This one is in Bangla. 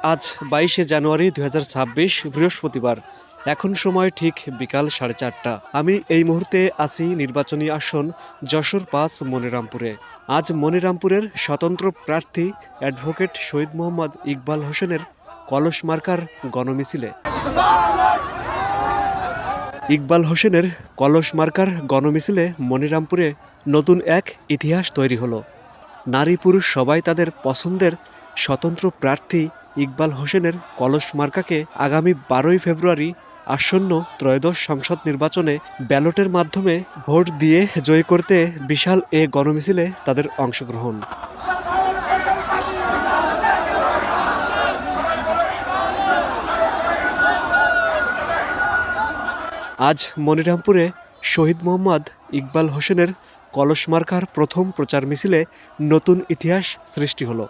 আজ 22শে জানুয়ারি 2026 বৃহস্পতিবার। এখন সময় ঠিক বিকাল 4:30। আমি এই মুহূর্তে আছি নির্বাচনী আসন যশোর-5 মনিরামপুরে। আজ মনিরামপুরের স্বতন্ত্র প্রার্থী অ্যাডভোকেট শহীদ মোহাম্মদ ইকবাল হোসেনের কলস মার্কার গণমিছিলে। ইকবাল হোসেনের কলস মার্কার গণমিছিলে মনিরামপুরে নতুন এক ইতিহাস তৈরি হলো। নারী পুরুষ সবাই তাদের পছন্দের স্বতন্ত্র প্রার্থী ইকবাল হোসেনের কলস মার্কাকে আগামী 12ই ফেব্রুয়ারি আসন্ন ত্রয়োদশ সংসদ নির্বাচনে ব্যালটের মাধ্যমে ভোট দিয়ে জয়ী করতে বিশাল এ গণমিছিলে তাদের অংশগ্রহণ। আজ মনিরামপুরে শহীদ মোহাম্মদ ইকবাল হোসেনের কলস মার্কার প্রথম প্রচার মিছিলে নতুন ইতিহাস সৃষ্টি হলো।